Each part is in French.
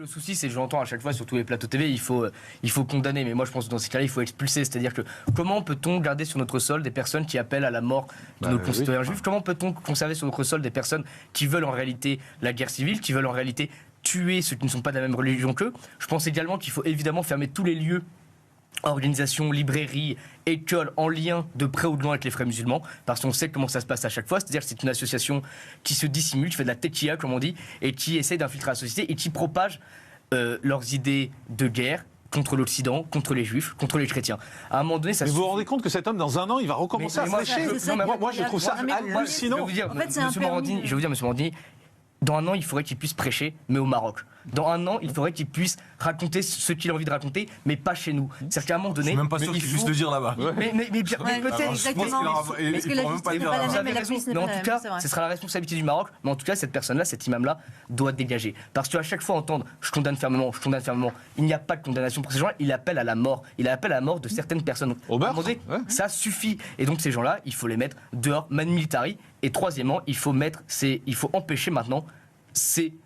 Le souci, c'est que j'entends à chaque fois sur tous les plateaux TV, il faut condamner. Mais moi, je pense que dans ces cas-là, il faut expulser. C'est-à-dire que comment peut-on garder sur notre sol des personnes qui appellent à la mort de nos concitoyens juifs ? Comment peut-on conserver sur notre sol des personnes qui veulent en réalité la guerre civile, qui veulent en réalité tuer ceux qui ne sont pas de la même religion qu'eux ? Je pense également qu'il faut évidemment fermer tous les lieux, organisations, librairies, écoles en lien de près ou de loin avec les frères musulmans, parce qu'on sait comment ça se passe à chaque fois. C'est-à-dire que c'est une association qui se dissimule, qui fait de la tequila comme on dit, et qui essaie d'infiltrer la société et qui propage leurs idées de guerre contre l'Occident, contre les Juifs, contre les chrétiens. À un moment donné, ça. Mais vous vous rendez compte que cet homme, dans un an, il va recommencer à se lécher. Moi, je trouve ça hallucinant. Je vais vous dire, monsieur Morandini, dans un an, il faudrait qu'il puisse prêcher, mais au Maroc. Dans un an, il faudrait qu'il puisse raconter ce qu'il a envie de raconter, mais pas chez nous. C'est-à-dire qu'à un moment donné... Je suis même pas sûr qu'il puisse le dire là-bas. Mais peut-être... Exactement. Parce qu'il n'aura même pas le dire. Vous avez raison, mais en tout cas, ce sera la responsabilité du Maroc. Mais en tout cas, cette personne-là, cet imam-là, doit dégager. Parce qu'à chaque fois entendre « je condamne fermement », il n'y a pas de condamnation pour ces gens-là. Il appelle à la mort. Il appelle à la mort de certaines personnes. Au meurtre, ça suffit. Et donc ces gens-là, il faut les mettre dehors, man militari. Et troisièmement, il faut empêcher maintenant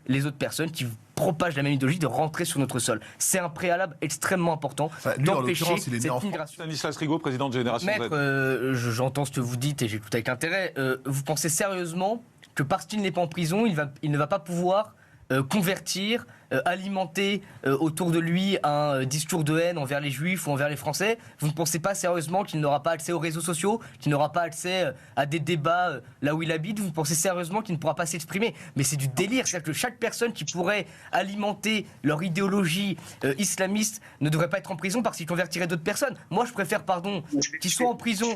les autres personnes qui propagent la même idéologie de rentrer sur notre sol. C'est un préalable extrêmement important d'empêcher cette migration. Stanislas Rigaud, président de Génération Z. Maître, j'entends ce que vous dites et j'écoute avec intérêt. Vous pensez sérieusement que parce qu'il n'est pas en prison, il ne va pas pouvoir convertir, alimenter autour de lui un discours de haine envers les Juifs ou envers les Français? Vous ne pensez pas sérieusement qu'il n'aura pas accès aux réseaux sociaux, qu'il n'aura pas accès à des débats là où il habite? Vous pensez sérieusement qu'il ne pourra pas s'exprimer? Mais c'est du délire, c'est-à-dire que chaque personne qui pourrait alimenter leur idéologie islamiste ne devrait pas être en prison parce qu'il convertirait d'autres personnes. Moi je préfère, qu'il soit en prison...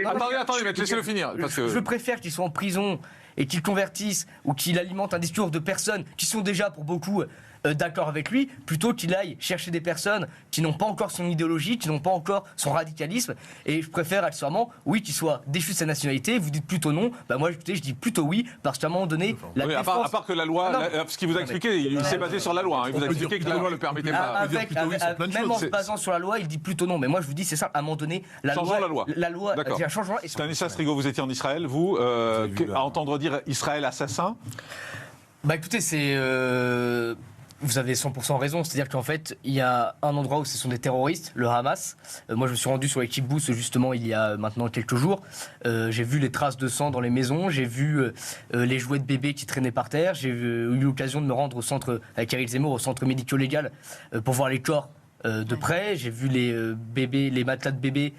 Attendez, laissez-le finir. Je préfère qu'il soit en prison et qu'il convertisse ou qu'il alimente un discours de personnes qui sont déjà pour beaucoup d'accord avec lui, plutôt qu'il aille chercher des personnes qui n'ont pas encore son idéologie, qui n'ont pas encore son radicalisme. Et je préfère accessoirement, oui, qu'il soit déchu de sa nationalité. Vous dites plutôt non. Moi, écoutez, je dis plutôt oui, parce qu'à un moment donné, la défense... À part que la loi, ce qu'il vous a expliqué, il s'est basé sur la loi. Il vous a expliqué que la loi ne le permettait pas. Même en se basant sur la loi, il dit plutôt non. Mais moi, je vous dis, c'est ça, à un moment donné, la loi... D'accord. Un changement... Stanislas Rigaud, vous étiez en Israël, vous, à entendre dire Israël assassin? Écoutez, vous avez 100% raison, c'est-à-dire qu'en fait, il y a un endroit où ce sont des terroristes, le Hamas. Moi, je me suis rendu sur les kibbutz justement il y a maintenant quelques jours. J'ai vu les traces de sang dans les maisons, j'ai vu les jouets de bébés qui traînaient par terre, j'ai eu l'occasion de me rendre au centre, avec Eric Zemmour, au centre médico-légal pour voir les corps de près. J'ai vu les matelas de bébés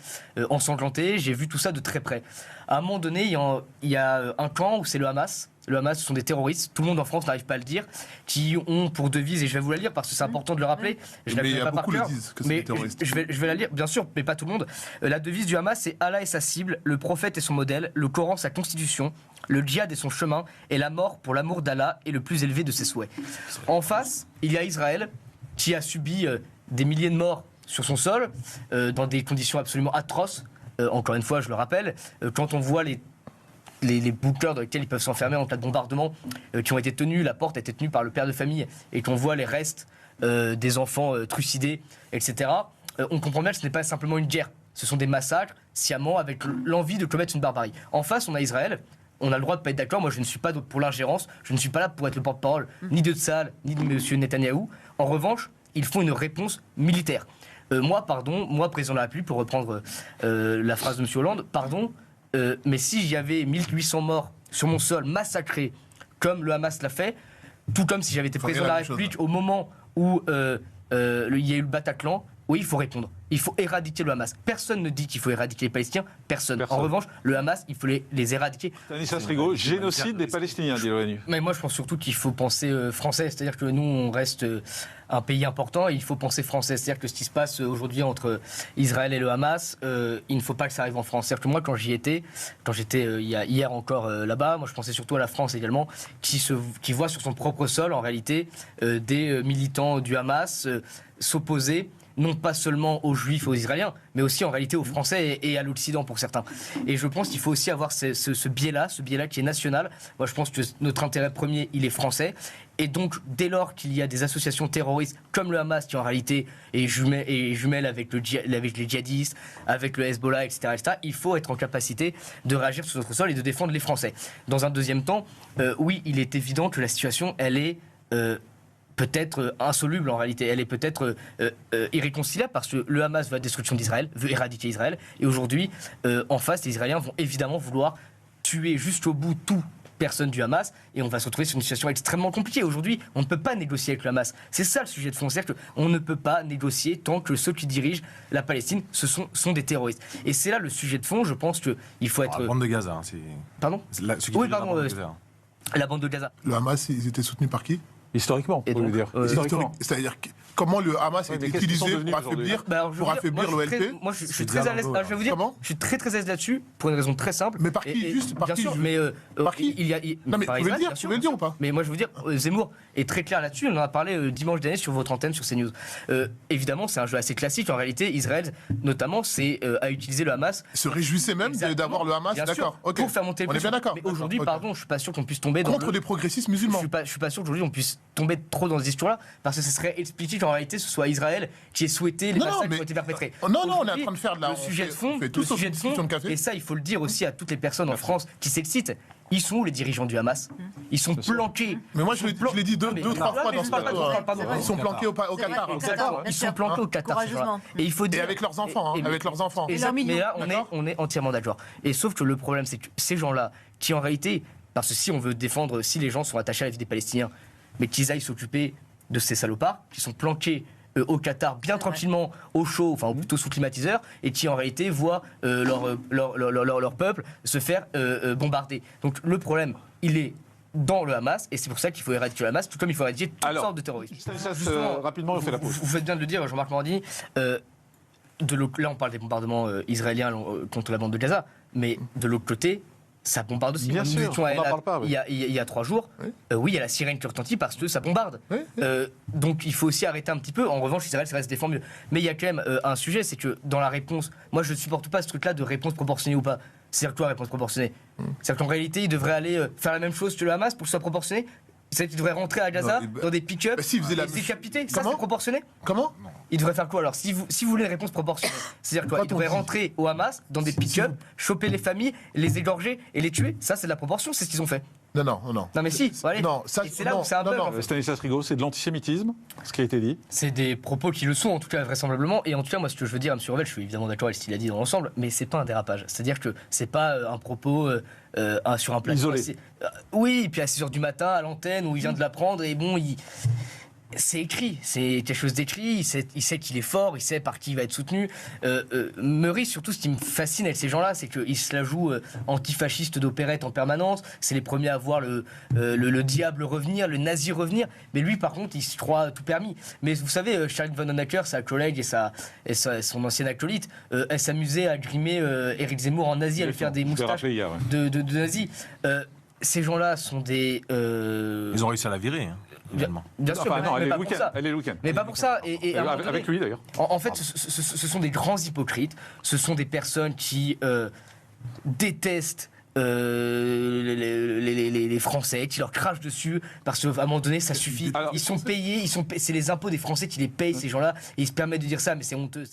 ensanglantés, j'ai vu tout ça de très près. À un moment donné, il y a un camp où c'est le Hamas. Le Hamas, ce sont des terroristes, tout le monde en France n'arrive pas à le dire, qui ont pour devise, et je vais vous la lire parce que c'est important de le rappeler, je ne la connais pas par cœur, mais je vais la lire, bien sûr, mais pas tout le monde. La devise du Hamas, c'est Allah est sa cible, le prophète est son modèle, le Coran sa constitution, le djihad est son chemin, et la mort pour l'amour d'Allah est le plus élevé de ses souhaits. En face, il y a Israël, qui a subi des milliers de morts sur son sol, dans des conditions absolument atroces. Encore une fois, je le rappelle, quand on voit les bunkers dans lesquels ils peuvent s'enfermer en cas de bombardement, qui ont été tenus, la porte a été tenue par le père de famille, et qu'on voit les restes des enfants trucidés, etc., on comprend bien que ce n'est pas simplement une guerre. Ce sont des massacres, sciemment, avec l'envie de commettre une barbarie. En face, on a Israël. On a le droit de ne pas être d'accord. Moi, je ne suis pas pour l'ingérence. Je ne suis pas là pour être le porte-parole ni de Tsahal, ni de M. Netanyahou. En revanche, il faut une réponse militaire. Moi, président de la République, pour reprendre la phrase de M. Hollande, mais si j'y avais 1800 morts sur mon sol, massacrés, comme le Hamas l'a fait, tout comme si j'avais été président de la République au moment où il y a eu le Bataclan, oui, il faut répondre. Il faut éradiquer le Hamas. Personne ne dit qu'il faut éradiquer les Palestiniens. Personne. En revanche, le Hamas, il faut les éradiquer. Stanislas Rigaud, génocide des Palestiniens, dit l'ONU. Mais moi, je pense surtout qu'il faut penser français. C'est-à-dire que nous, on reste un pays important et il faut penser français. C'est-à-dire que ce qui se passe aujourd'hui entre Israël et le Hamas, il ne faut pas que ça arrive en France. C'est-à-dire que moi, quand j'étais hier encore là-bas, moi, je pensais surtout à la France également, qui voit sur son propre sol, en réalité, des militants du Hamas s'opposer non pas seulement aux Juifs, aux Israéliens, mais aussi en réalité aux Français et à l'Occident pour certains. Et je pense qu'il faut aussi avoir ce biais-là qui est national. Moi, je pense que notre intérêt premier, il est français. Et donc, dès lors qu'il y a des associations terroristes comme le Hamas, qui en réalité est jumelle avec les djihadistes, avec le Hezbollah, etc., il faut être en capacité de réagir sur notre sol et de défendre les Français. Dans un deuxième temps, oui, il est évident que la situation, elle est peut-être insoluble en réalité, elle est peut-être irréconciliable parce que le Hamas veut la destruction d'Israël, veut éradiquer Israël, et aujourd'hui, en face, les Israéliens vont évidemment vouloir tuer jusqu'au bout tout personne du Hamas, et on va se retrouver sur une situation extrêmement compliquée. Aujourd'hui, on ne peut pas négocier avec le Hamas. C'est ça le sujet de fond, c'est-à-dire qu'on ne peut pas négocier tant que ceux qui dirigent la Palestine sont des terroristes. Et c'est là le sujet de fond, je pense qu'il faut être... La bande de Gaza, hein, c'est... Pardon ? Oui, pardon. La bande de Gaza. Le Hamas, ils étaient soutenus par qui? Historiquement, Et vous voulez donc, dire. Historiquement. C'est-à-dire comment le Hamas a été qu'est-ce qu'ils sont utilisé devenus pour aujourd'hui affaiblir l'OLP? Moi, je suis très à l'aise. Je vais vous dire, Comment je suis très à l'aise là-dessus pour une raison très simple. Mais par qui, juste par bien qui, sûr, juste mais par qui il y a. Non, mais par tu veux le Israël, dire, bien tu sûr, veux le dire ou pas? Mais moi, je veux dire, Zemmour est très clair là-dessus. On en a parlé dimanche dernier sur votre antenne, sur CNews. Évidemment, c'est un jeu assez classique. En réalité, Israël, notamment, a utilisé le Hamas. Se réjouissait même d'avoir le Hamas, Bien sûr, d'accord. Ok. pour faire monter le On est bien d'accord. Mais aujourd'hui, D'accord, ok. pardon, je suis pas sûr qu'on puisse tomber dans Contre les progressistes musulmans. je suis pas sûr qu'aujourd'hui on puisse tomber trop dans ce discours-là, parce que ce serait expliquer qu'en réalité ce soit Israël qui ait souhaité les Non, massacres mais- qui ont été perpétrés. Non, on est en Aujourd'hui, train de faire de la... le sujet de fond, on fait tous sauf une discussion de café. et ça il faut le dire aussi à toutes les personnes en France qui s'excitent. Ils sont où les dirigeants du Hamas? Ils sont planqués. Mais moi, je l'ai dit deux, mais- trois fois dans ce plateau. pardon. Ils sont planqués au Qatar. Exactement. Ils sont planqués au Qatar. ces gens-là. Courageusement. Et il faut Et dire. avec leurs enfants, hein, avec leurs enfants. Exact, millions. mais là, D'accord. on est entièrement d'accord. Et sauf que le problème, c'est que ces gens-là, qui en réalité, parce que si on veut défendre, si les gens sont attachés à la vie des Palestiniens, mais qu'ils aillent s'occuper de ces salopards, qui sont planqués au Qatar, bien tranquillement, au chaud, enfin plutôt sous climatiseur, et qui en réalité voient leur peuple se faire bombarder. Donc le problème, il est dans le Hamas, et c'est pour ça qu'il faut éradiquer le Hamas, tout comme il faut éradiquer toutes Alors, sortes de terroristes. Stanislas, Justement, rapidement, on fait la pause. Vous faites bien de le dire, Jean-Marc Morandini. Là, on parle des bombardements israéliens contre la bande de Gaza, mais de l'autre côté, ça bombarde aussi. Bien Nous sûr, étions on à n'en El parle pas, oui. il y a 3 jours. Oui. Oui, il y a la sirène qui retentit parce que ça bombarde. Oui, oui. Donc il faut aussi arrêter un petit peu. En revanche, Israël se défend mieux. Mais il y a quand même un sujet, c'est que dans la réponse, moi je ne supporte pas ce truc-là de réponse proportionnée ou pas. C'est-à-dire quoi, réponse proportionnée? C'est-à-dire qu'en réalité, il devrait aller faire la même chose que le Hamas pour que ce soit proportionné. C'est-à-dire qu'il devrait rentrer à Gaza Non, mais- dans des pick-up Bah, s'il faisait et la les même- décapiter. Ça, Comment c'est proportionné? Comment? Il devrait faire quoi alors si vous voulez une réponse proportionnée, c'est-à-dire quoi? Quand Il devrait on dit- rentrer au Hamas dans des pick-up, choper les familles, les égorger et les tuer. Ça, c'est de la proportion, c'est ce qu'ils ont fait. Non. Non, mais si, allez. Non, ça, Et c'est là non, où c'est un non, bug, non. en fait. Stanislas Rigaud, c'est de l'antisémitisme, ce qui a été dit. C'est des propos qui le sont, en tout cas, vraisemblablement. Et en tout cas, moi, ce que je veux dire à M. Revel, je suis évidemment d'accord avec ce qu'il a dit dans l'ensemble, mais c'est pas un dérapage. C'est-à-dire que c'est pas un propos sur un plateau. Isolé. Oui, et puis à 6h du matin, à l'antenne, où il vient de l'apprendre, et bon, c'est écrit, c'est quelque chose d'écrit, il sait qu'il est fort, il sait par qui il va être soutenu. Meurice, surtout, ce qui me fascine avec ces gens-là, c'est qu'ils se la jouent antifascistes d'opérette en permanence. C'est les premiers à voir le diable revenir, le nazi revenir. Mais lui, par contre, il se croit tout permis. Mais vous savez, Charlotte Von Honecker, sa collègue et son ancienne acolyte, elle s'amusait à grimer Éric Zemmour en nazi, à lui faire des Je l'ai moustaches rappelé hier, ouais. de nazi. Ces gens-là sont des... Ils ont réussi à la virer, hein, également. Bien sûr, Enfin, non, elle est pas le pour week-end. ça. Elle est le week-end. Mais pas pour ça. Et à un moment donné- Avec lui, d'ailleurs. en fait, ce sont des grands hypocrites. Ce sont des personnes qui détestent les Français, qui leur crachent dessus parce qu'à un moment donné, ça suffit. Alors, Ils sont payés, c'est les impôts des Français qui les payent, ces gens-là, et ils se permettent de dire ça, mais c'est honteux.